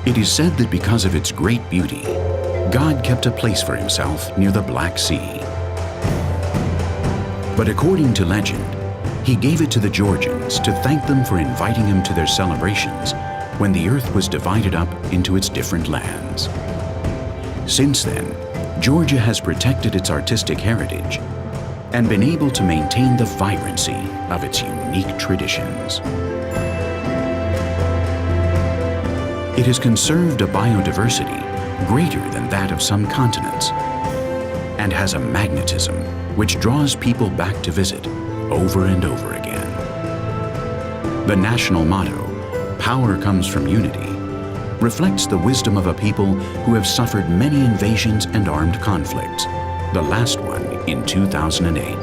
It is said that because of its great beauty, God kept a place for himself near the Black Sea. But according to legend, he gave it to the Georgians to thank them for inviting him to their celebrations when the earth was divided up into its different lands. Since then, Georgia has protected its artistic heritage and been able to maintain the vibrancy of its unique traditions. It has conserved a biodiversity greater than that of some continents and has a magnetism which draws people back to visit over and over again. The national motto, "Power comes from unity," reflects the wisdom of a people who have suffered many invasions and armed conflicts, the last one in 2008.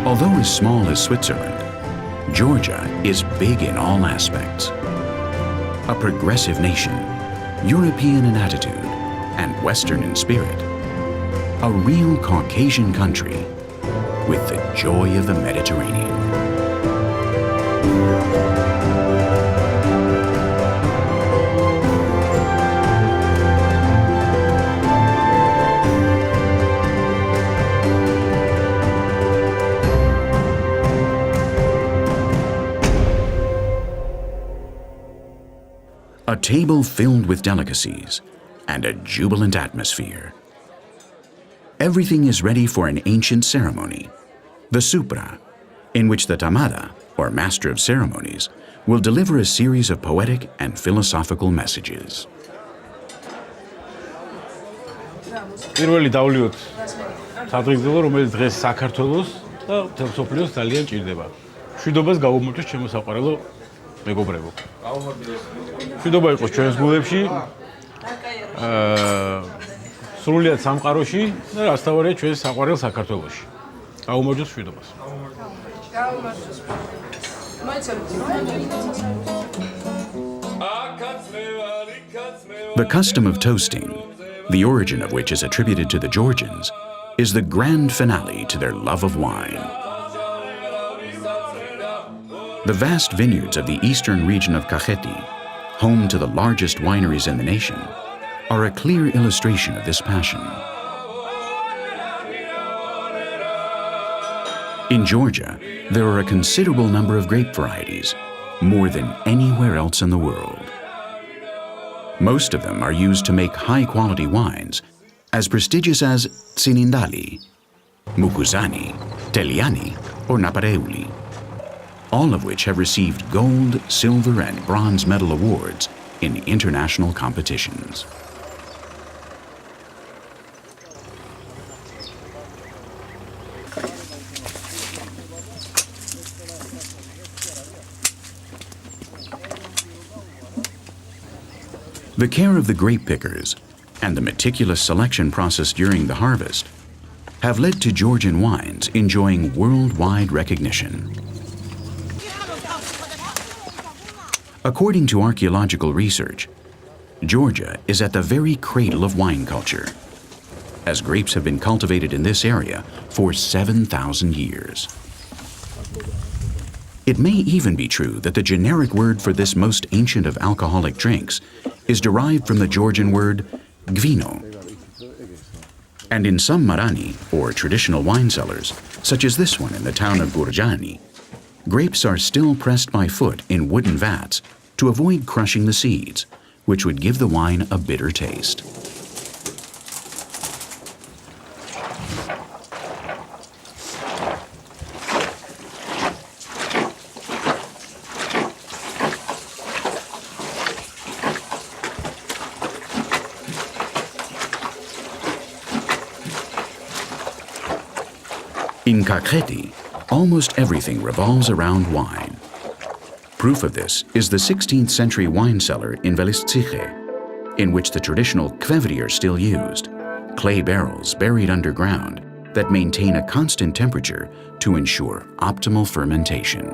Although as small as Switzerland, Georgia is big in all aspects. A progressive nation, European in attitude, and Western in spirit. A real Caucasian country with the joy of the Mediterranean. A table filled with delicacies and a jubilant atmosphere. Everything is ready for an ancient ceremony, the supra, in which the tamada, or master of ceremonies, will deliver a series of poetic and philosophical messages. პირველი დავლიოთ სადღეგრძელო, რომელიც დღეს საქართველოს და მთელ მსოფლიოს ძალიან ჭირდება. მშვიდობას გაუმართოს ჩემო საყვარელო მეგობრებო. მშვიდობა იყოს ჩვენს გულებში, სრულიად სამყაროში და რასთავარია ჩვენს საყვარელ საქართველოში. გაუმართოს მშვიდობას. The custom of toasting, the origin of which is attributed to the Georgians, is the grand finale to their love of wine. The vast vineyards of the eastern region of Kakheti, home to the largest wineries in the nation, are a clear illustration of this passion. In Georgia, there are a considerable number of grape varieties, more than anywhere else in the world. Most of them are used to make high-quality wines, as prestigious as Tsinindali, Mukuzani, Teliani, or Napareuli, all of which have received gold, silver, and bronze medal awards in international competitions. The care of the grape pickers and the meticulous selection process during the harvest have led to Georgian wines enjoying worldwide recognition. According to archaeological research, Georgia is at the very cradle of wine culture, as grapes have been cultivated in this area for 7,000 years. It may even be true that the generic word for this most ancient of alcoholic drinks is derived from the Georgian word gvino. And in some marani, or traditional wine cellars, such as this one in the town of Gurjani, grapes are still pressed by foot in wooden vats to avoid crushing the seeds, which would give the wine a bitter taste. In Kakheti, almost everything revolves around wine. Proof of this is the 16th century wine cellar in Velistsikhe, in which the traditional kvevri are still used, clay barrels buried underground that maintain a constant temperature to ensure optimal fermentation.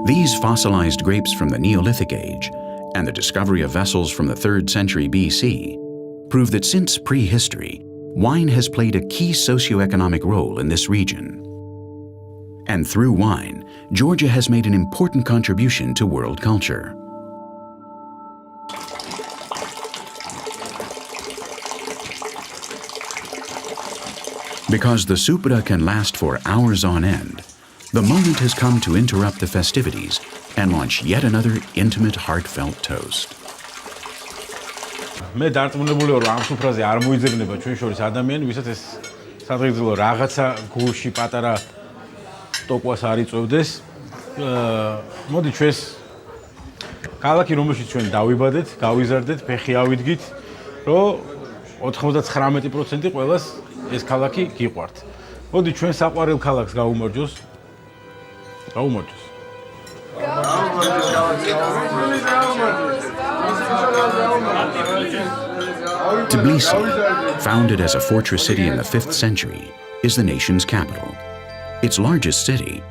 These fossilized grapes from the Neolithic age and the discovery of vessels from the 3rd century BC prove that since prehistory, wine has played a key socioeconomic role in this region. And through wine, Georgia has made an important contribution to world culture. Because the supra can last for hours on end, the moment has come to interrupt the festivities and launch yet another intimate, heartfelt toast. მე დარწმუნებული ვარ, ამ სუფრაზე არ მოიძებნება ჩვენ შორის ადამიანი, ვისაც ეს სადღეგრძელო რაღაცა გულში პატარა ტოკვას არ იწვევდეს. მოდი ჩვენს ქალაქი, რომელშიც ჩვენ დავიბადეთ, გავიზარდეთ, ფეხი ავიდგით, რომ 99% ყველას ეს ქალაქი გიყვართ. მოდი ჩვენ საყვარელ ქალაქს გავუმარჯოს. Გაუმარჯოს. Tbilisi, founded as a fortress city in the 5th century, is the nation's capital, its largest city,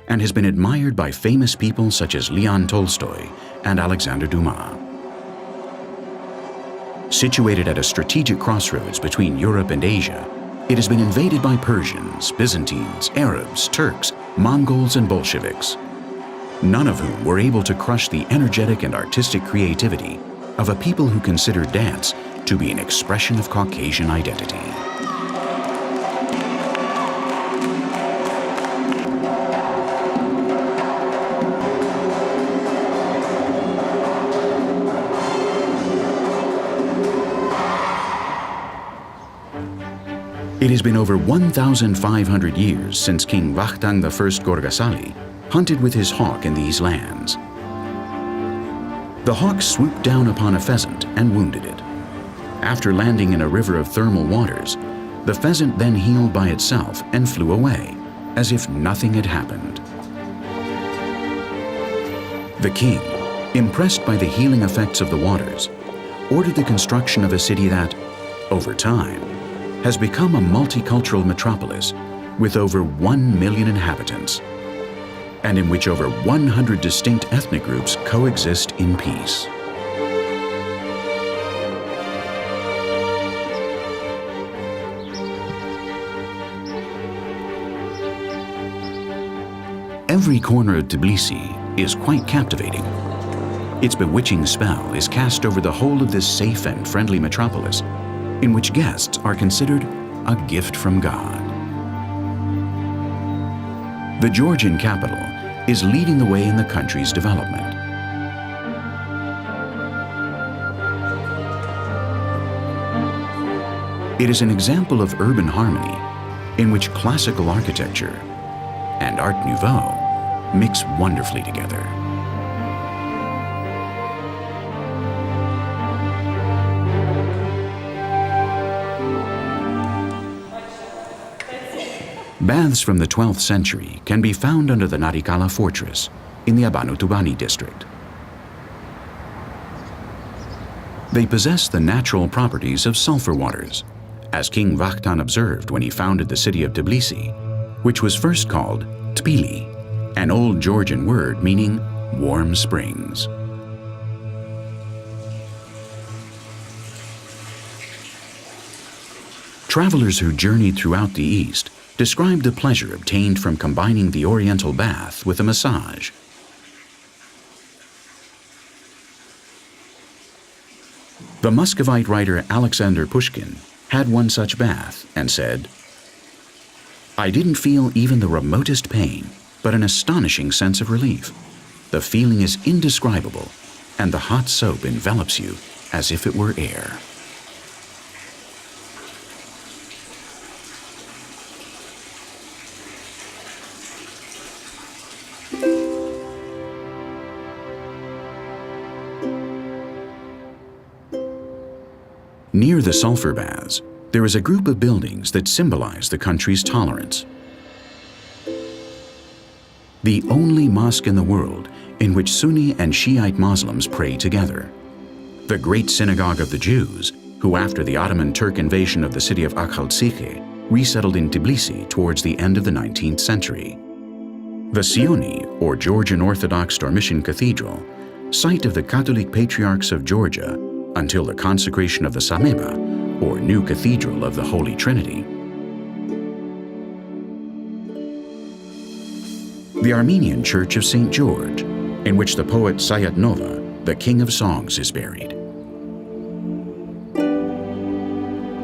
and has been admired by famous people such as Leon Tolstoy and Alexander Dumas. Situated at a strategic crossroads between Europe and Asia, it has been invaded by Persians, Byzantines, Arabs, Turks, Mongols, and Bolsheviks, none of whom were able to crush the energetic and artistic creativity of a people who consider dance to be an expression of Caucasian identity. It has been over 1,500 years since King Vakhtang I Gorgasali hunted with his hawk in these lands. The hawk swooped down upon a pheasant and wounded it. After landing in a river of thermal waters, the pheasant then healed by itself and flew away, as if nothing had happened. The king, impressed by the healing effects of the waters, ordered the construction of a city that, over time, has become a multicultural metropolis with over 1 million inhabitants, and in which over 100 distinct ethnic groups coexist in peace. Every corner of Tbilisi is quite captivating. Its bewitching spell is cast over the whole of this safe and friendly metropolis, in which guests are considered a gift from God. The Georgian capital is leading the way in the country's development. It is an example of urban harmony in which classical architecture and Art Nouveau mix wonderfully together. Baths from the 12th century can be found under the Narikala fortress in the Abanutubani district. They possess the natural properties of sulfur waters, as King Vakhtang observed when he founded the city of Tbilisi, which was first called Tbili, an old Georgian word meaning warm springs. Travelers who journeyed throughout the East described the pleasure obtained from combining the Oriental bath with a massage. The Muscovite writer Alexander Pushkin had one such bath and said, "I didn't feel even the remotest pain, but an astonishing sense of relief. The feeling is indescribable, and the hot soap envelops you as if it were air." Near the sulfur baths, there is a group of buildings that symbolize the country's tolerance. The only mosque in the world in which Sunni and Shiite Muslims pray together. The great synagogue of the Jews, who after the Ottoman Turk invasion of the city of Akhaltsikhe, resettled in Tbilisi towards the end of the 19th century. The Sioni, or Georgian Orthodox Dormition Cathedral, site of the Catholic Patriarchs of Georgia until the consecration of the Sameba, or New Cathedral of the Holy Trinity. The Armenian Church of St. George, in which the poet Sayat Nova, the King of Songs, is buried.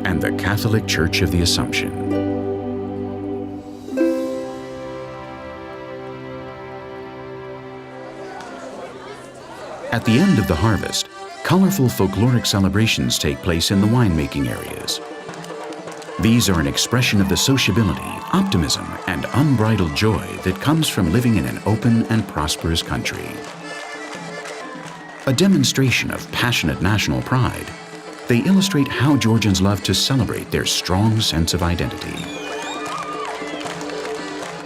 And the Catholic Church of the Assumption. At the end of the harvest, colorful folkloric celebrations take place in the winemaking areas. These are an expression of the sociability, optimism, and unbridled joy that comes from living in an open and prosperous country. A demonstration of passionate national pride, they illustrate how Georgians love to celebrate their strong sense of identity.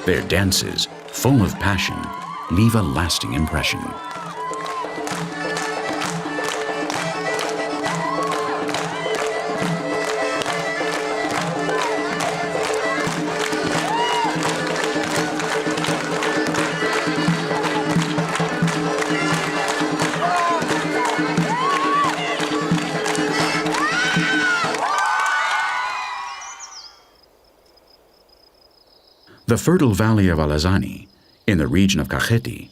Their dances, full of passion, leave a lasting impression. The fertile valley of Alazani, in the region of Kakheti,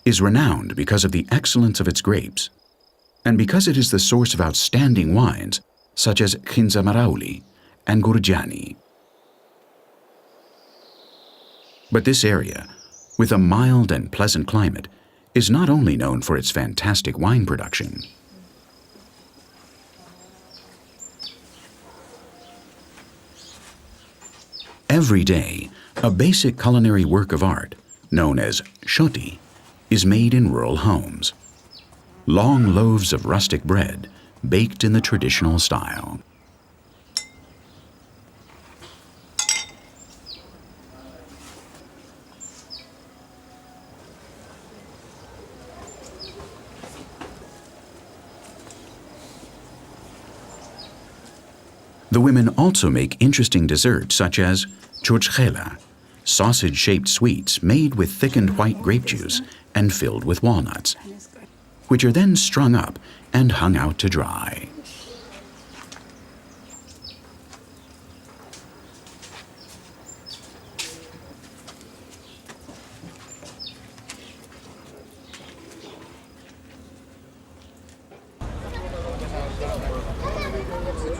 is renowned because of the excellence of its grapes, and because it is the source of outstanding wines such as Khinzamarauli and Gurjani. But this area, with a mild and pleasant climate, is not only known for its fantastic wine production. Every day, a basic culinary work of art, known as shoti, is made in rural homes. Long loaves of rustic bread, baked in the traditional style. The women also make interesting desserts such as churchkhela, sausage-shaped sweets made with thickened white grape juice and filled with walnuts, which are then strung up and hung out to dry.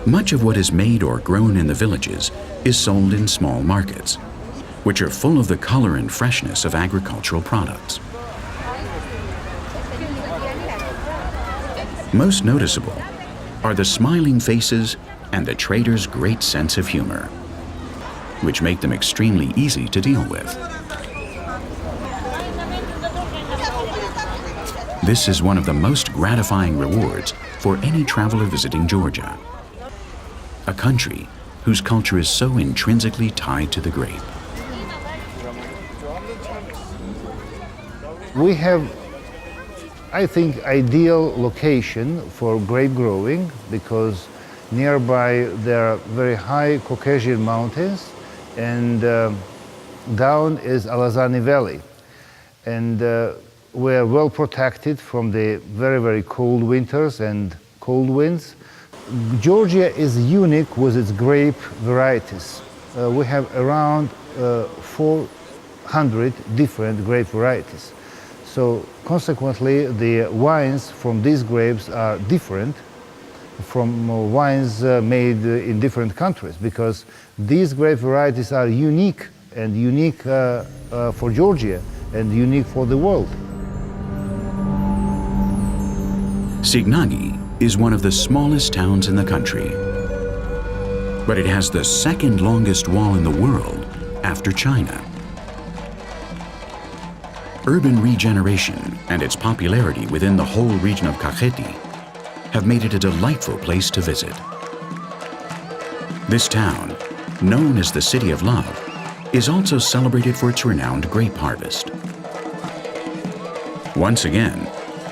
Much of what is made or grown in the villages is sold in small markets, which are full of the color and freshness of agricultural products. Most noticeable are the smiling faces and the traders' great sense of humor, which make them extremely easy to deal with. This is one of the most gratifying rewards for any traveler visiting Georgia, a country whose culture is so intrinsically tied to the grape. We have, I think, ideal location for grape growing because nearby there are very high Caucasian mountains and down is Alazani Valley. And we are well protected from the very, very cold winters and cold winds. Georgia is unique with its grape varieties. We have around 400 different grape varieties. So consequently, the wines from these grapes are different from wines made in different countries because these grape varieties are unique and unique for Georgia and unique for the world. Signagi is one of the smallest towns in the country, but it has the second longest wall in the world after China. Urban regeneration and its popularity within the whole region of Kakheti have made it a delightful place to visit. This town, known as the City of Love, is also celebrated for its renowned grape harvest. Once again,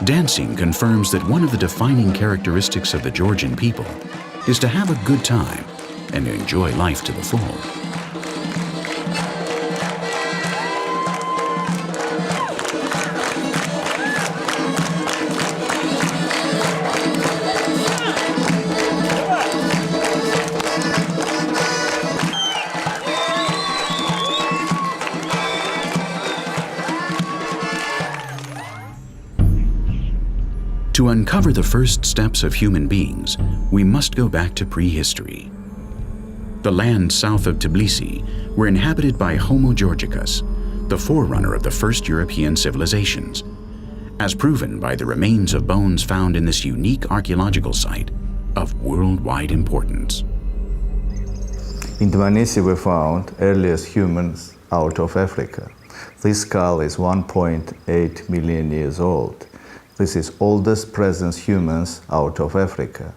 dancing confirms that one of the defining characteristics of the Georgian people is to have a good time and enjoy life to the full. To uncover the first steps of human beings, we must go back to prehistory. The lands south of Tbilisi were inhabited by Homo georgicus, the forerunner of the first European civilizations, as proven by the remains of bones found in this unique archaeological site of worldwide importance. In Tbilisi we found earliest humans out of Africa. This skull is 1.8 million years old. This is oldest present humans out of Africa.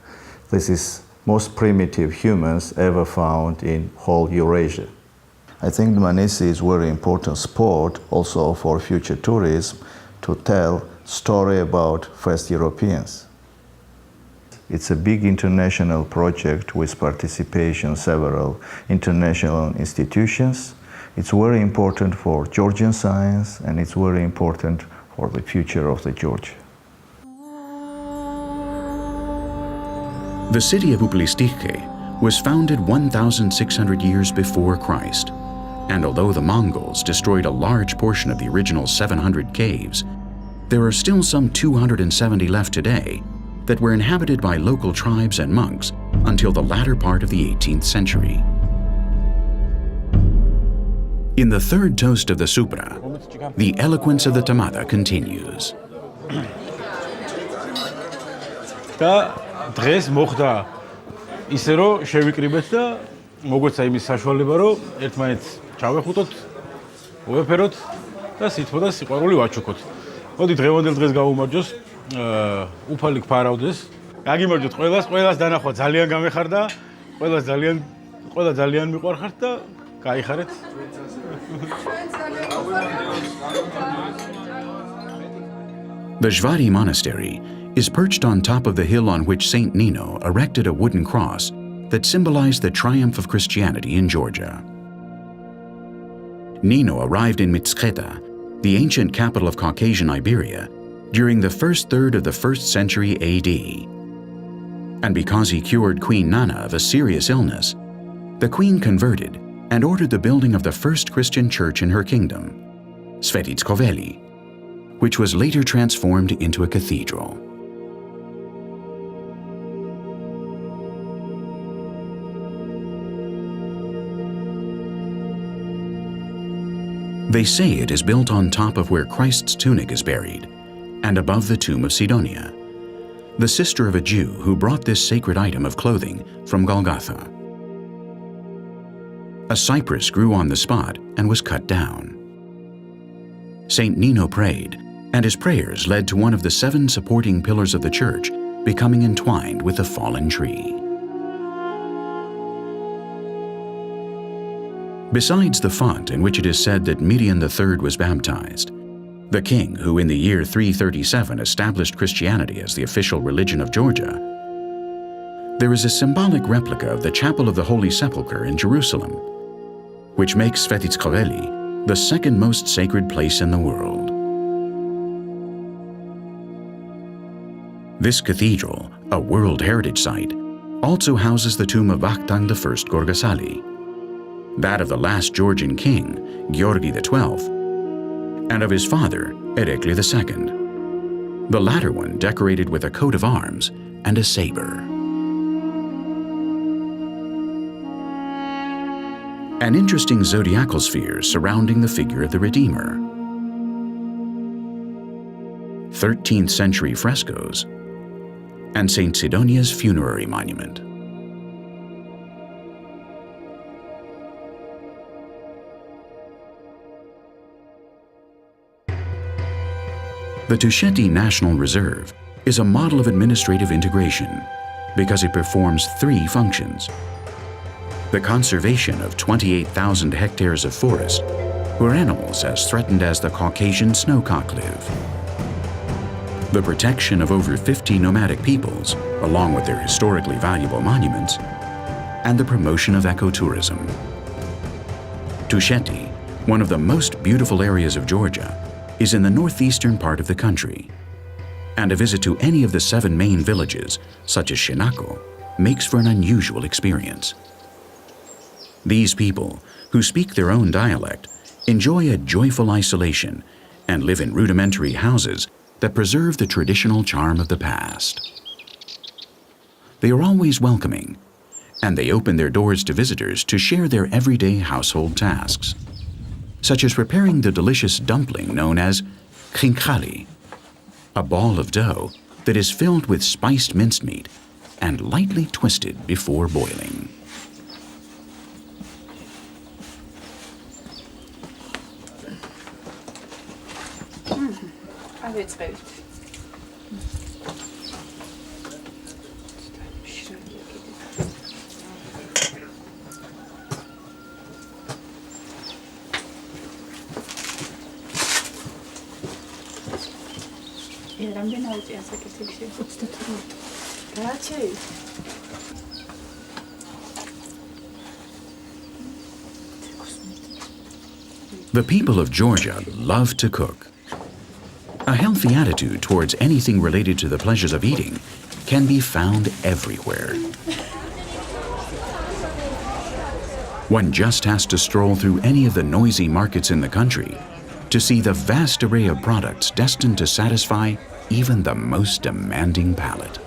This is most primitive humans ever found in whole Eurasia. I think Tbilisi is very important spot also for future tourism to tell story about first Europeans. It's a big international project with participation several international institutions. It's very important for Georgian science and it's very important for the future of the Georgia. The city of Uplistike was founded 1,600 years before Christ, and although the Mongols destroyed a large portion of the original 700 caves, there are still some 270 left today that were inhabited by local tribes and monks until the latter part of the 18th century. In the third toast of the Supra, the eloquence of the Tamada continues. დღეს მოხდა ისე რომ შევიკრიბეთ და მოგვეცა იმის საშუალება რომ ერთმანეთს ჩავეხუტოთ, მოვეფეროთ და სითბო და სიყვარული ვაჩუქოთ. მოდი დღევანდელ დღეს გავუმარჯოს, უფალი გფარავდეს. გაგიმარჯოთ ყველას დანახვა ძალიან გამეხარდა, ყველა ძალიან მიყვარხართ და გაიხარეთ. The Jvari Monastery is perched on top of the hill on which Saint Nino erected a wooden cross that symbolized the triumph of Christianity in Georgia. Nino arrived in Mtskheta, the ancient capital of Caucasian Iberia, during the first third of the 1st century AD. And because he cured Queen Nana of a serious illness, the queen converted and ordered the building of the first Christian church in her kingdom, Svetitskoveli, which was later transformed into a cathedral. They say it is built on top of where Christ's tunic is buried, and above the tomb of Sidonia, the sister of a Jew who brought this sacred item of clothing from Golgotha. A cypress grew on the spot and was cut down. Saint Nino prayed, and his prayers led to one of the 7 supporting pillars of the church becoming entwined with the fallen tree. Besides the font in which it is said that Miriam III was baptized, the king who in the year 337 established Christianity as the official religion of Georgia, there is a symbolic replica of the Chapel of the Holy Sepulchre in Jerusalem, which makes Svetitskoveli the second most sacred place in the world. This cathedral, a World Heritage Site, also houses the tomb of Vakhtang I Gorgasali, that of the last Georgian king, Georgi XII, and of his father, Erekli II, the latter one decorated with a coat of arms and a saber. An interesting zodiacal sphere surrounding the figure of the Redeemer. 13th century frescoes, and St. Sidonia's funerary monument. The Tusheti National Reserve is a model of administrative integration because it performs 3 functions: the conservation of 28,000 hectares of forest, where animals as threatened as the Caucasian snowcock live, the protection of over 50 nomadic peoples, along with their historically valuable monuments, and the promotion of ecotourism. Tusheti, one of the most beautiful areas of Georgia, is in the northeastern part of the country, and a visit to any of the 7 main villages, such as Shinako, makes for an unusual experience. These people, who speak their own dialect, enjoy a joyful isolation and live in rudimentary houses that preserve the traditional charm of the past. They are always welcoming, and they open their doors to visitors to share their everyday household tasks, such as preparing the delicious dumpling known as khinkali, a ball of dough that is filled with spiced mincemeat and lightly twisted before boiling. The people of Georgia love to cook. A healthy attitude towards anything related to the pleasures of eating can be found everywhere. One just has to stroll through any of the noisy markets in the country to see the vast array of products destined to satisfy even the most demanding palate.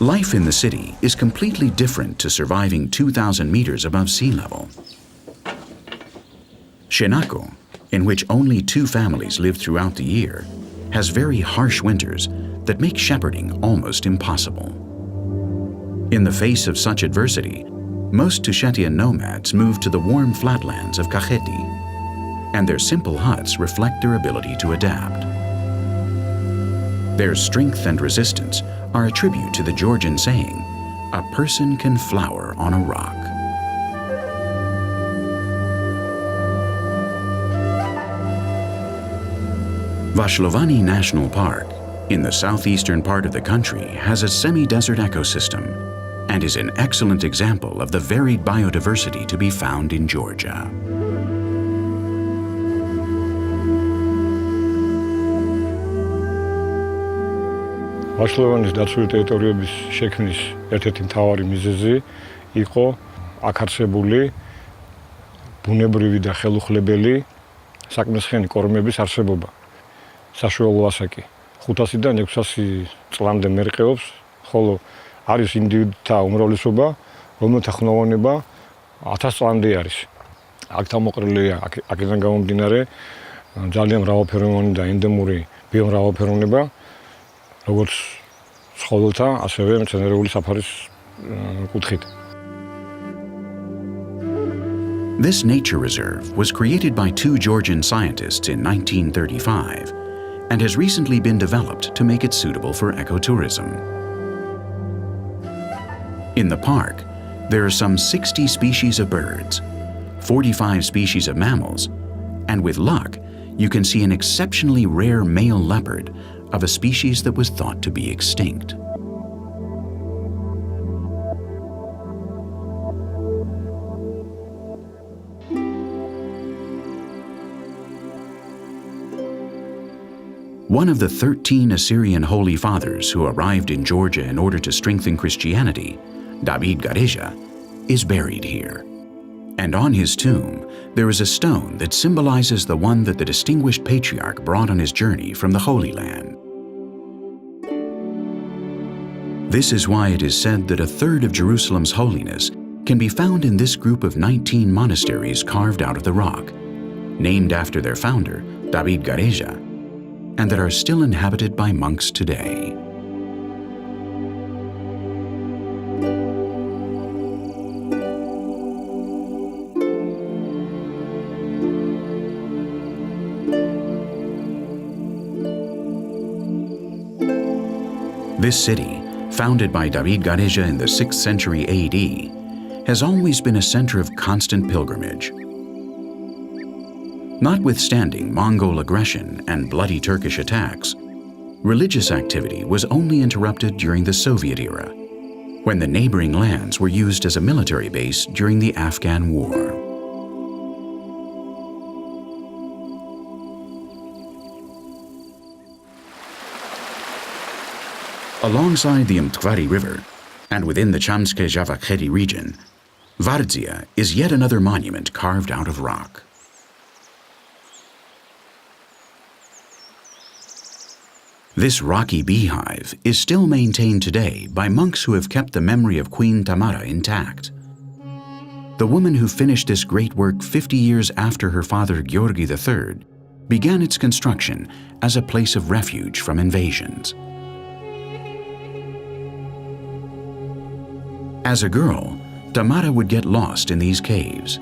Life in the city is completely different to surviving 2,000 meters above sea level. Shenako, in which only 2 families live throughout the year, has very harsh winters that make shepherding almost impossible. In the face of such adversity, most Tushetian nomads move to the warm flatlands of Kakheti, and their simple huts reflect their ability to adapt. Their strength and resistance are a tribute to the Georgian saying, "A person can flower on a rock." Vashlovani National Park, in the southeastern part of the country, has a semi-desert ecosystem and is an excellent example of the varied biodiversity to be found in Georgia. ვაშლოვანის დაცული ტერიტორიების შექმნის ერთ-ერთი მთავარი მიზეზი იყო აქ არსებული ბუნებრივი და ხელუხლებელი საკმისხიანი კორომების არსებობა. საშუალო ასაკი 500-დან 600 წლამდე მერყეობს, ხოლო არის ინდივიდთა უმრავლესობა, რომელთა ხნოვანება 1000 წლამდე არის. აქ თავმოყრილია აქედან გამომდინარე ძალიან მრავალფეროვანი და ენდემური ბიომრავალფეროვნება, როგორც ცხოველთა, ასევე მცენარეული საფარის კუთხით. This nature reserve was created by 2 Georgian scientists in 1935 and has recently been developed to make it suitable for ecotourism. In the park, there are some 60 species of birds, 45 species of mammals, and with luck, you can see an exceptionally rare male leopard of a species that was thought to be extinct. One of the 13 Assyrian holy fathers who arrived in Georgia in order to strengthen Christianity, David Gareja, is buried here. And on his tomb, there is a stone that symbolizes the one that the distinguished patriarch brought on his journey from the Holy Land. This is why it is said that a third of Jerusalem's holiness can be found in this group of 19 monasteries carved out of the rock, named after their founder, David Gareja, and that are still inhabited by monks today. This city, founded by David Gareja in the 6th century AD, has always been a center of constant pilgrimage. Notwithstanding Mongol aggression and bloody Turkish attacks, religious activity was only interrupted during the Soviet era, when the neighboring lands were used as a military base during the Afghan War. Alongside the Mtkvari River, and within the Chamske-Javakheti region, Vardzia is yet another monument carved out of rock. This rocky beehive is still maintained today by monks who have kept the memory of Queen Tamara intact. The woman who finished this great work 50 years after her father Gheorghe III began its construction as a place of refuge from invasions. As a girl, Tamara would get lost in these caves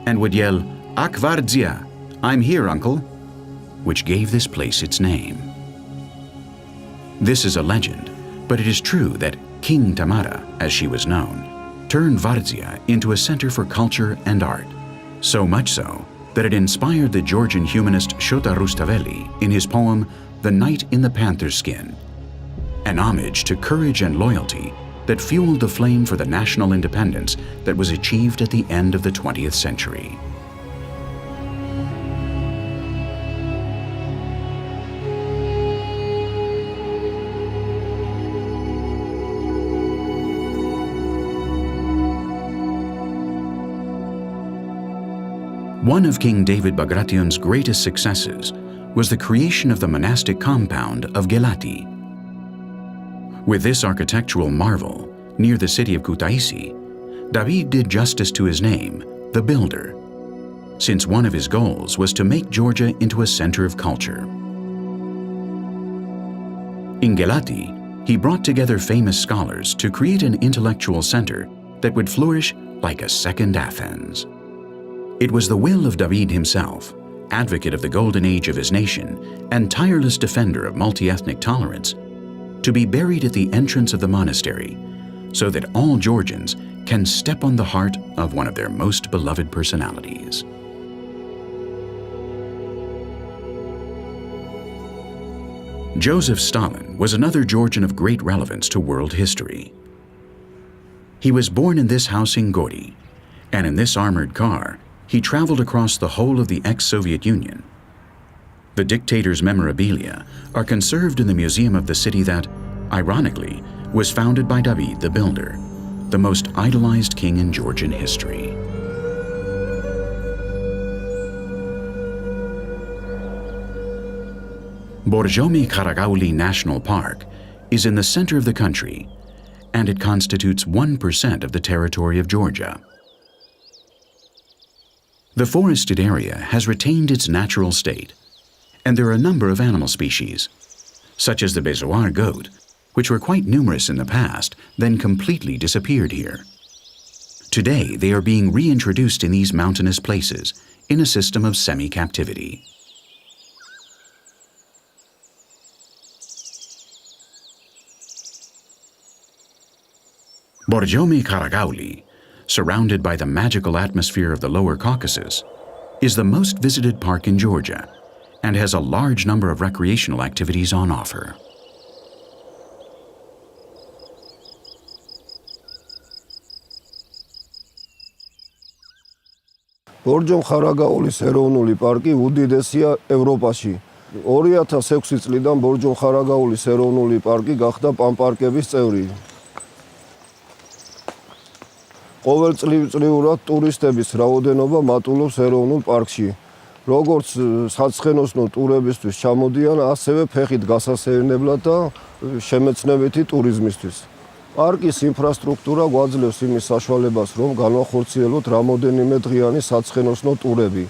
and would yell, "Ak Vardzia, I'm here, uncle," which gave this place its name. This is a legend, but it is true that King Tamara, as she was known, turned Vardzia into a center for culture and art, so much so that it inspired the Georgian humanist Shota Rustaveli in his poem The Knight in the Panther's Skin, an homage to courage and loyalty that fueled the flame for the national independence that was achieved at the end of the 20th century. One of King David Bagration's greatest successes was the creation of the monastic compound of Gelati. With this architectural marvel, near the city of Kutaisi, David did justice to his name, the Builder, since one of his goals was to make Georgia into a center of culture. In Gelati, he brought together famous scholars to create an intellectual center that would flourish like a second Athens. It was the will of David himself, advocate of the golden age of his nation and tireless defender of multi-ethnic tolerance, to be buried at the entrance of the monastery so that all Georgians can step on the heart of one of their most beloved personalities. Joseph Stalin was another Georgian of great relevance to world history. He was born in this house in Gori, and in this armored car, he traveled across the whole of the ex-Soviet Union. The dictator's memorabilia are conserved in the museum of the city that, ironically, was founded by David the Builder, the most idolized king in Georgian history. Borjomi Karagauli National Park is in the center of the country, and it constitutes 1% of the territory of Georgia. The forested area has retained its natural state, and there are a number of animal species, such as the bezoar goat, which were quite numerous in the past, then completely disappeared here. Today, they are being reintroduced in these mountainous places in a system of semi-captivity. Borjomi Karagauli, surrounded by the magical atmosphere of the lower Caucasus, is the most visited park in Georgia and has a large number of recreational activities on offer. ბორჯომ-ხარაგაულის ეროვნული პარკი უდიდესია ევროპაში. 2006 წლიდან ბორჯომ-ხარაგაულის ეროვნული პარკი გახდა პანპარკების წევრი. ყოველწლიურად ტურისტების რაოდენობა მატულობს ეროვნულ პარკში. როგორც საცხენოსნო ტურებისთვის ჩამოდიან, ასევე ფეხით გასასეირნებლად და შემეცნებითი ტურიზმისთვის. პარკის ინფრასტრუქტურა გვაძლევს იმის საშუალებას, რომ განვახორციელოთ რამოდენიმე დღიანი საცხენოსნო ტურები.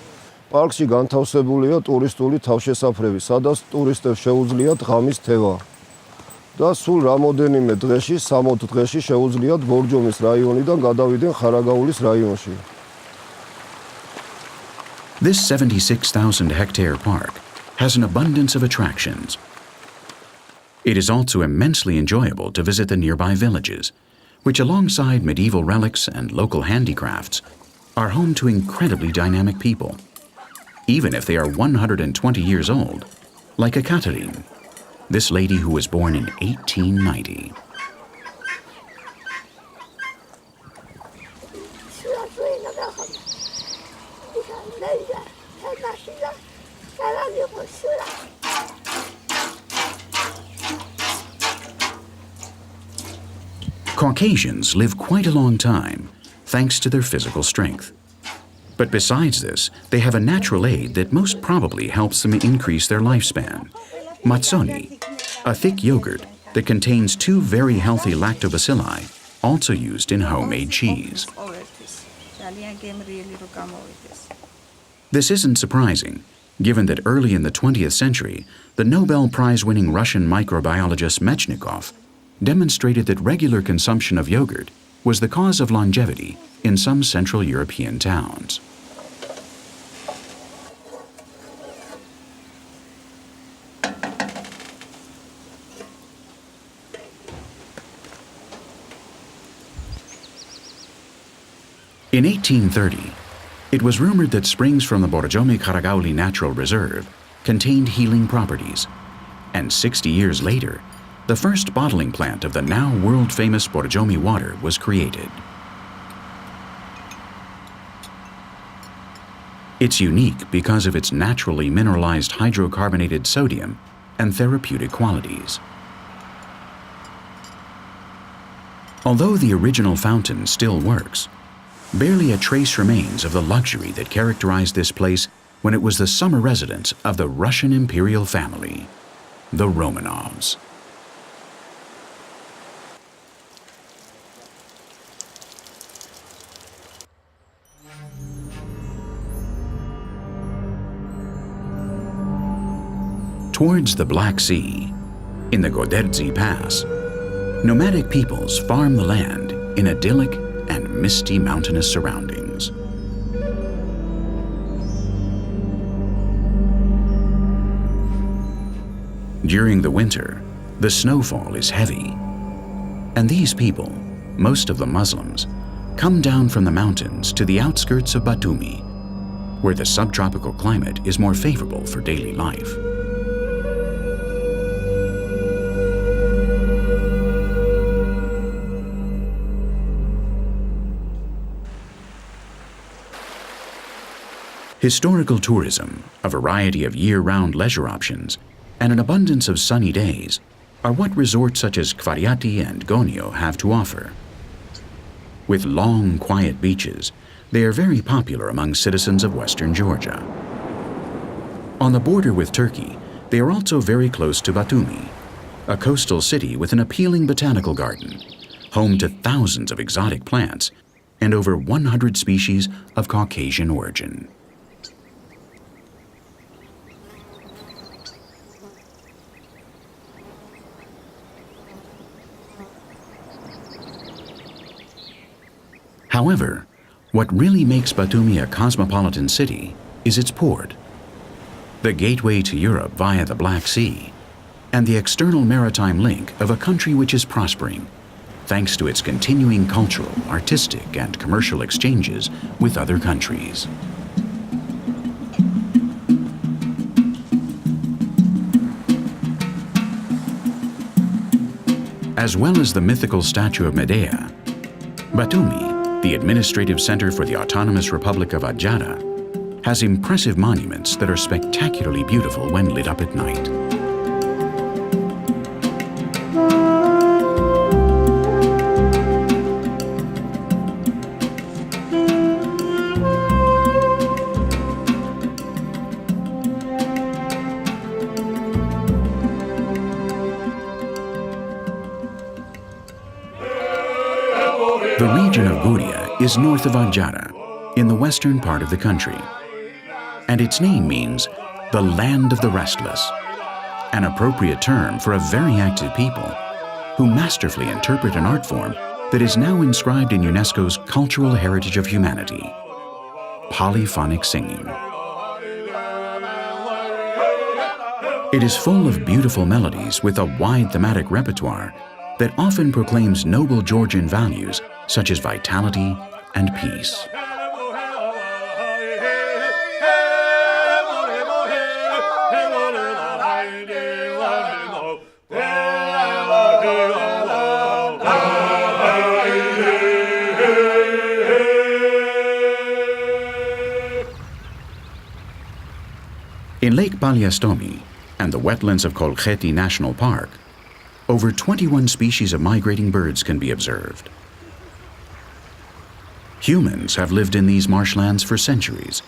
პარკში განთავსებულია ტურისტული თავშესაფრები, სადაც ტურისტებს შეუძლიათ ღამის თევა. და სულ რამოდენიმე დღეში, 60 დღეში შეუძლიათ ბორჯომის რაიონიდან გადავიდნენ ხარაგაულის რაიონში. This 76,000-hectare park has an abundance of attractions. It is also immensely enjoyable to visit the nearby villages, which alongside medieval relics and local handicrafts are home to incredibly dynamic people, even if they are 120 years old, like Ekaterine, this lady who was born in 1890. Caucasians live quite a long time, thanks to their physical strength. But besides this, they have a natural aid that most probably helps them increase their lifespan. Matsoni, a thick yogurt that contains 2 very healthy lactobacilli, also used in homemade cheese. This isn't surprising, given that early in the 20th century, the Nobel Prize-winning Russian microbiologist Mechnikov demonstrated that regular consumption of yogurt was the cause of longevity in some Central European towns. In 1830, it was rumored that springs from the Borjomi-Karagauli Natural Reserve contained healing properties, and 60 years later, the first bottling plant of the now world-famous Borjomi water was created. It's unique because of its naturally mineralized hydrocarbonated sodium and therapeutic qualities. Although the original fountain still works, barely a trace remains of the luxury that characterized this place when it was the summer residence of the Russian imperial family, the Romanovs. Towards the Black Sea, in the Goderdzi Pass, nomadic peoples farm the land in idyllic and misty mountainous surroundings. During the winter, the snowfall is heavy, and these people, most of them Muslims, come down from the mountains to the outskirts of Batumi, where the subtropical climate is more favorable for daily life. Historical tourism, a variety of year-round leisure options, and an abundance of sunny days are what resorts such as Kvariati and Gonio have to offer. With long, quiet beaches, they are very popular among citizens of western Georgia. On the border with Turkey, they are also very close to Batumi, a coastal city with an appealing botanical garden, home to thousands of exotic plants and over 100 species of Caucasian origin. However, what really makes Batumi a cosmopolitan city is its port, the gateway to Europe via the Black Sea, and the external maritime link of a country which is prospering, thanks to its continuing cultural, artistic, and commercial exchanges with other countries. As well as the mythical statue of Medea, Batumi, the administrative center for the Autonomous Republic of Adjara, has impressive monuments that are spectacularly beautiful when lit up at night. The region of Guria is north of Adjara, in the western part of the country, and its name means the land of the restless, an appropriate term for a very active people who masterfully interpret an art form that is now inscribed in UNESCO's Cultural Heritage of Humanity, polyphonic singing. It is full of beautiful melodies with a wide thematic repertoire that often proclaims noble Georgian values such as vitality and peace. In Lake Palyastomi and the wetlands of Kolkheti National Park, over 21 species of migrating birds can be observed. Humans have lived in these marshlands for centuries,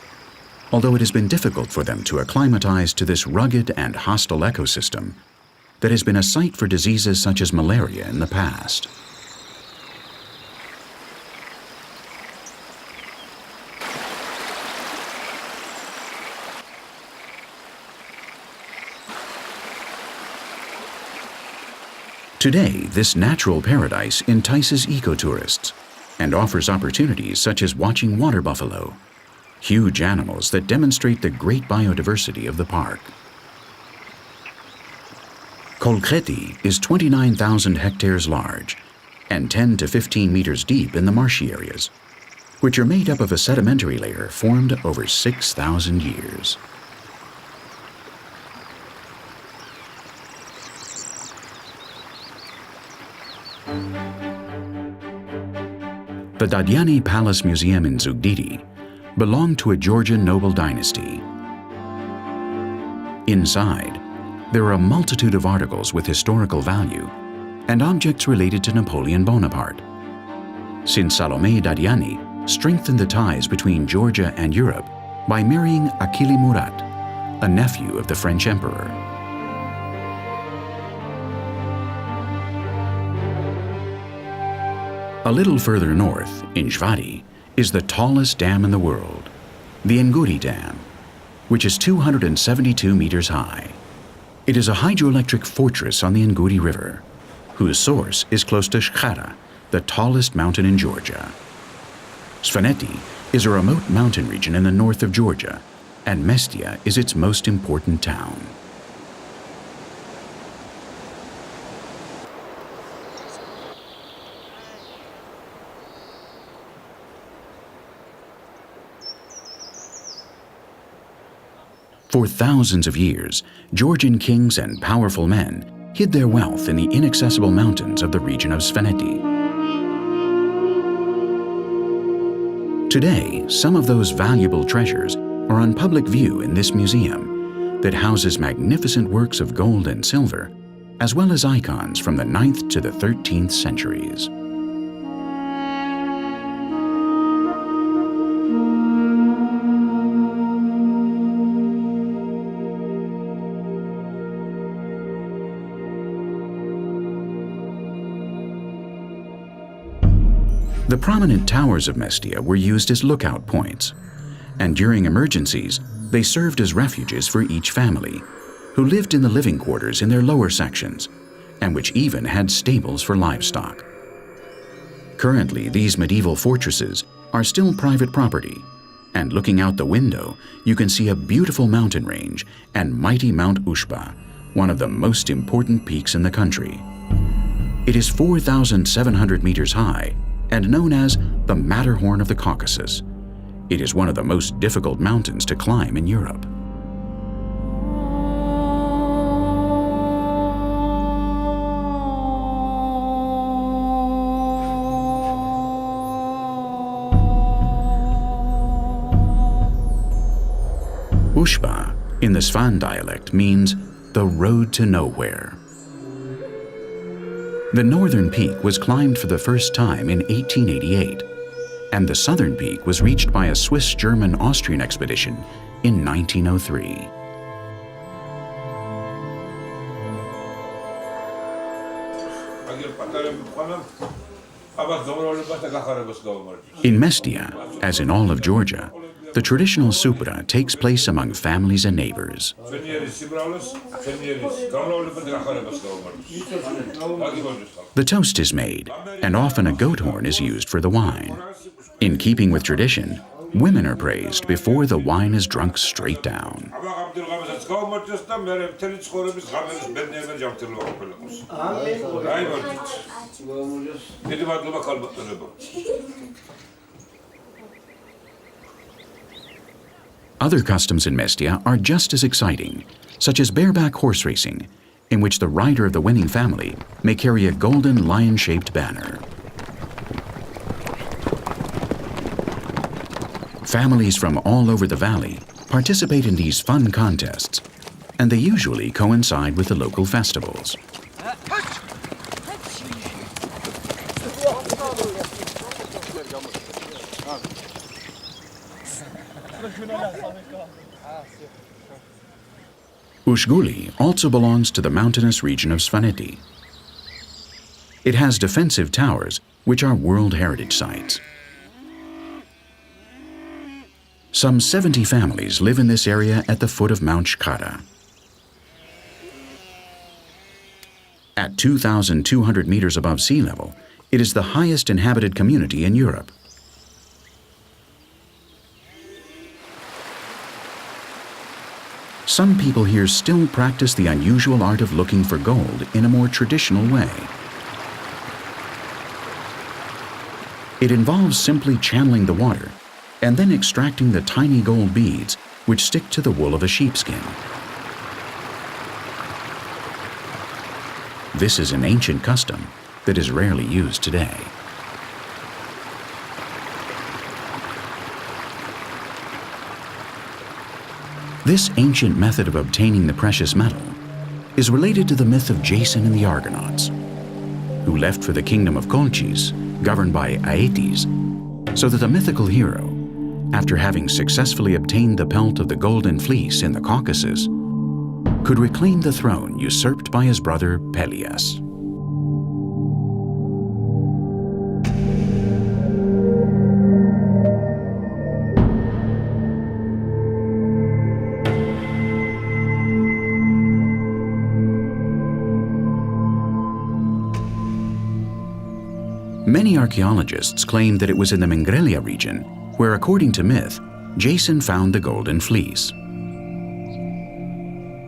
although it has been difficult for them to acclimatize to this rugged and hostile ecosystem that has been a site for diseases such as malaria in the past. Today, this natural paradise entices ecotourists and offers opportunities such as watching water buffalo, huge animals that demonstrate the great biodiversity of the park. Kolkheti is 29,000 hectares large and 10 to 15 meters deep in the marshy areas, which are made up of a sedimentary layer formed over 6,000 years. The Dadyani Palace Museum in Zugdidi belonged to a Georgian noble dynasty. Inside, there are a multitude of articles with historical value and objects related to Napoleon Bonaparte, since Salome Dadyani strengthened the ties between Georgia and Europe by marrying Akili Murat, a nephew of the French emperor. A little further north, in Shvadi, is the tallest dam in the world, the Nguri Dam, which is 272 meters high. It is a hydroelectric fortress on the Nguri River, whose source is close to Shkhara, the tallest mountain in Georgia. Svaneti is a remote mountain region in the north of Georgia, and Mestia is its most important town. For thousands of years, Georgian kings and powerful men hid their wealth in the inaccessible mountains of the region of Svaneti. Today, some of those valuable treasures are on public view in this museum that houses magnificent works of gold and silver, as well as icons from the 9th to the 13th centuries. The prominent towers of Mestia were used as lookout points, and during emergencies, they served as refuges for each family, who lived in the living quarters in their lower sections, and which even had stables for livestock. Currently, these medieval fortresses are still private property, and looking out the window, you can see a beautiful mountain range and mighty Mount Ushba, one of the most important peaks in the country. It is 4,700 meters high and known as the Matterhorn of the Caucasus. It is one of the most difficult mountains to climb in Europe. Ushba, in the Svan dialect, means the road to nowhere. The northern peak was climbed for the first time in 1888, and the southern peak was reached by a Swiss-German-Austrian expedition in 1903. In Mestia, as in all of Georgia, the traditional supra takes place among families and neighbors. The toast is made, and often a goat horn is used for the wine. In keeping with tradition, women are praised before the wine is drunk straight down. Other customs in Mestia are just as exciting, such as bareback horse racing, in which the rider of the winning family may carry a golden lion-shaped banner. Families from all over the valley participate in these fun contests, and they usually coincide with the local festivals. Ushguli also belongs to the mountainous region of Svaneti. It has defensive towers, which are World Heritage Sites. Some 70 families live in this area at the foot of Mount Shkara. At 2,200 meters above sea level, it is the highest inhabited community in Europe. Some people here still practice the unusual art of looking for gold in a more traditional way. It involves simply channeling the water and then extracting the tiny gold beads which stick to the wool of a sheepskin. This is an ancient custom that is rarely used today. This ancient method of obtaining the precious metal is related to the myth of Jason and the Argonauts, who left for the kingdom of Colchis, governed by Aeetes, so that the mythical hero, after having successfully obtained the pelt of the Golden Fleece in the Caucasus, could reclaim the throne usurped by his brother Pelias. Many archaeologists claim that it was in the Mingrelia region where, according to myth, Jason found the Golden Fleece.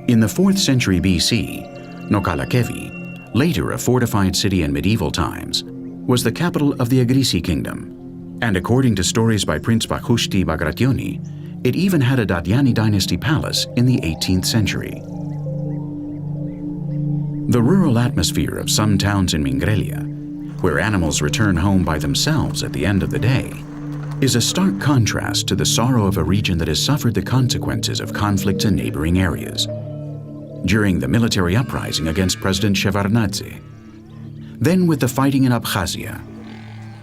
In the 4th century BC, Nokalakevi, later a fortified city in medieval times, was the capital of the Agrisi kingdom, and according to stories by Prince Bakhushti Bagrationi, it even had a Dadyani dynasty palace in the 18th century. The rural atmosphere of some towns in Mingrelia, where animals return home by themselves at the end of the day, is a stark contrast to the sorrow of a region that has suffered the consequences of conflicts in neighboring areas. During the military uprising against President Shevardnadze, then with the fighting in Abkhazia,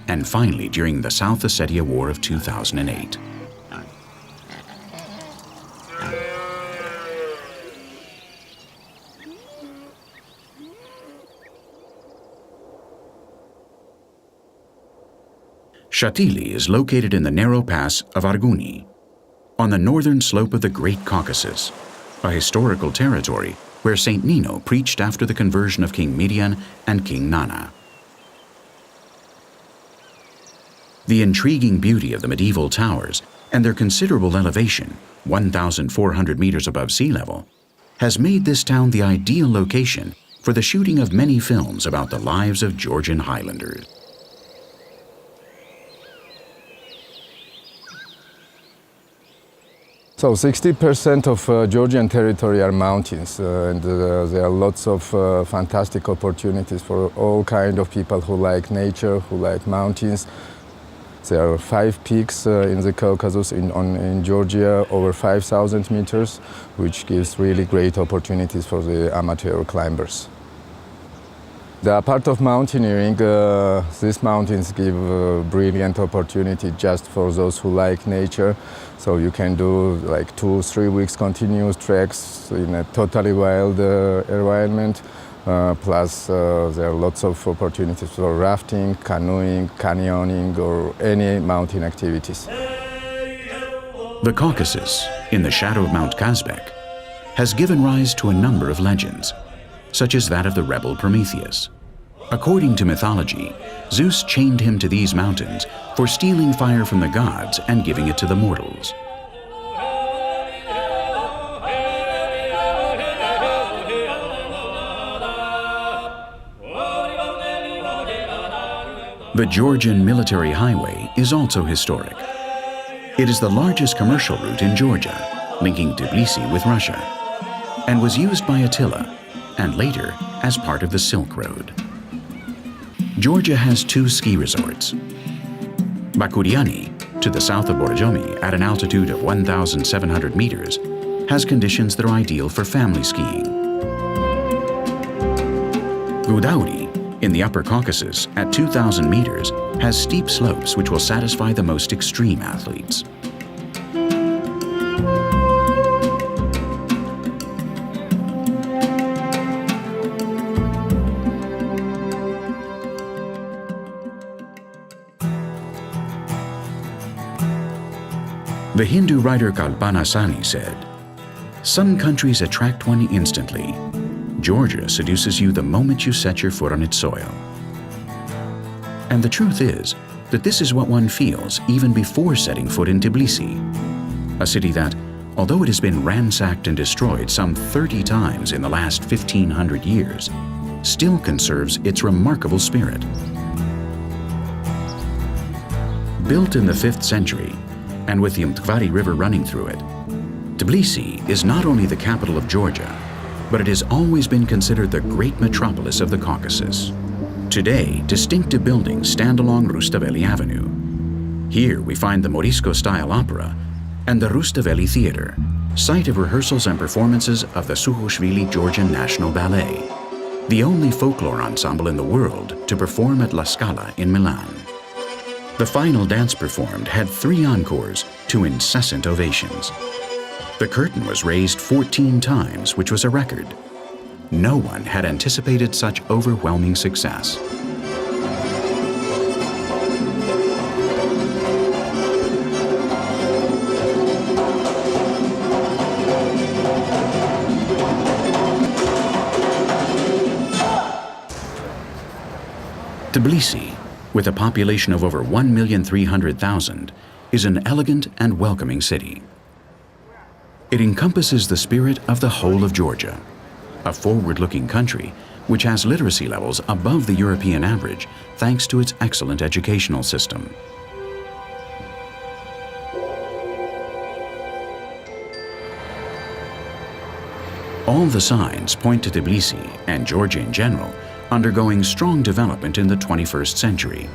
and finally during the South Ossetia War of 2008. Shatili is located in the narrow pass of Arguni, on the northern slope of the Great Caucasus, a historical territory where Saint Nino preached after the conversion of King Midian and King Nana. The intriguing beauty of the medieval towers and their considerable elevation, 1,400 meters above sea level, has made this town the ideal location for the shooting of many films about the lives of Georgian Highlanders. So 60% of Georgian territory are mountains, and there are lots of fantastic opportunities for all kinds of people who like nature, who like mountains. There are 5 peaks in the Caucasus in Georgia, over 5,000 meters, which gives really great opportunities for the amateur climbers. The part of mountaineering, these mountains give a brilliant opportunity just for those who like nature. So you can do like 2-3 weeks continuous treks in a totally wild environment. Plus there are lots of opportunities for rafting, canoeing, canyoning, or any mountain activities. The Caucasus, in the shadow of Mount Kazbek, has given rise to a number of legends, such as that of the rebel Prometheus. According to mythology, Zeus chained him to these mountains for stealing fire from the gods and giving it to the mortals. The Georgian military highway is also historic. It is the largest commercial route in Georgia, linking Tbilisi with Russia, and was used by Attila, and later as part of the Silk Road. Georgia has 2 ski resorts. Bakuriani, to the south of Borjomi at an altitude of 1,700 meters, has conditions that are ideal for family skiing. Gudauri, in the Upper Caucasus at 2,000 meters, has steep slopes which will satisfy the most extreme athletes. The Hindu writer Kalpana Sani said, "Some countries attract one instantly. Georgia seduces you the moment you set your foot on its soil." And the truth is that this is what one feels even before setting foot in Tbilisi, a city that, although it has been ransacked and destroyed some 30 times in the last 1,500 years, still conserves its remarkable spirit. Built in the 5th century, and with the Mtkvari River running through it, Tbilisi is not only the capital of Georgia, but it has always been considered the great metropolis of the Caucasus. Today, distinctive buildings stand along Rustaveli Avenue. Here we find the Morisco-style opera and the Rustaveli Theater, site of rehearsals and performances of the Sukhishvili Georgian National Ballet, the only folklore ensemble in the world to perform at La Scala in Milan. The final dance performed had 3 encores to incessant ovations. The curtain was raised 14 times, which was a record. No one had anticipated such overwhelming success. Tbilisi, with a population of over 1,300,000, is an elegant and welcoming city. It encompasses the spirit of the whole of Georgia, a forward-looking country which has literacy levels above the European average thanks to its excellent educational system. All the signs point to Tbilisi and Georgia in general undergoing strong development in the 21st century.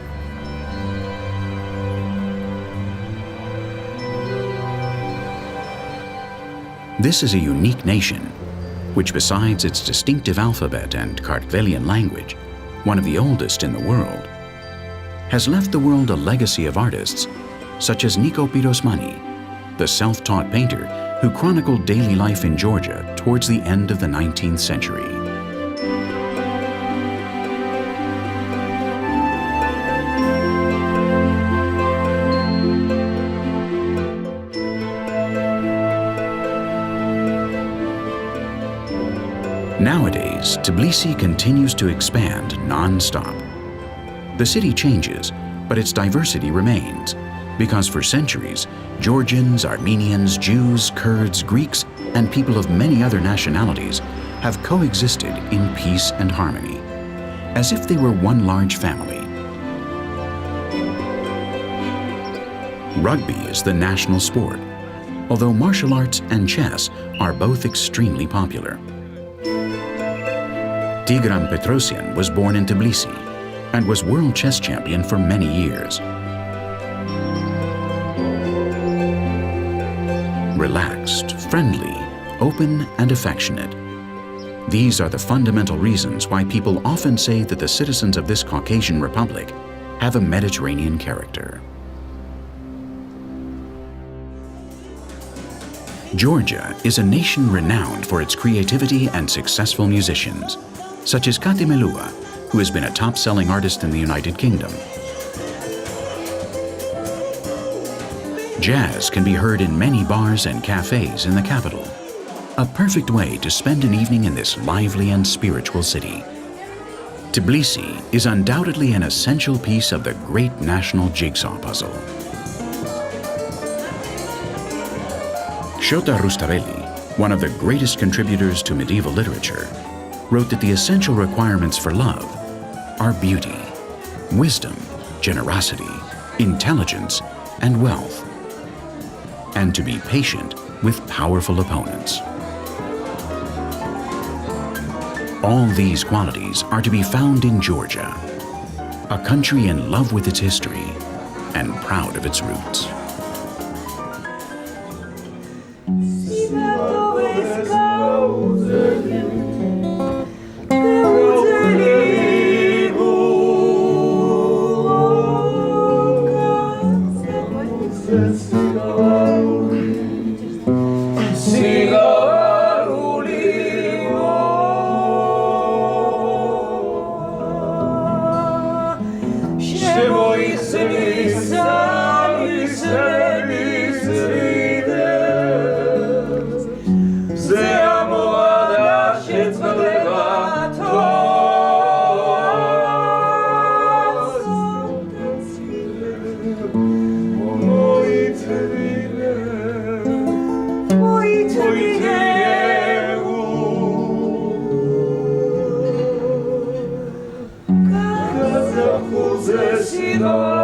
This is a unique nation, which besides its distinctive alphabet and Kartvelian language, one of the oldest in the world, has left the world a legacy of artists such as Niko Pirosmani, the self-taught painter who chronicled daily life in Georgia towards the end of the 19th century. Nowadays, Tbilisi continues to expand non-stop. The city changes, but its diversity remains, because for centuries, Georgians, Armenians, Jews, Kurds, Greeks, and people of many other nationalities have coexisted in peace and harmony, as if they were one large family. Rugby is the national sport, although martial arts and chess are both extremely popular. Tigran Petrosyan was born in Tbilisi and was world chess champion for many years. Relaxed, friendly, open, and affectionate. These are the fundamental reasons why people often say that the citizens of this Caucasian republic have a Mediterranean character. Georgia is a nation renowned for its creativity and successful musicians, such as Kati Melua, who has been a top-selling artist in the United Kingdom. Jazz can be heard in many bars and cafes in the capital, a perfect way to spend an evening in this lively and spiritual city. Tbilisi is undoubtedly an essential piece of the great national jigsaw puzzle. Shota Rustaveli, one of the greatest contributors to medieval literature, wrote that the essential requirements for love are beauty, wisdom, generosity, intelligence, and wealth, and to be patient with powerful opponents. All these qualities are to be found in Georgia, a country in love with its history and proud of its roots. Sami, sami, sami, sami. all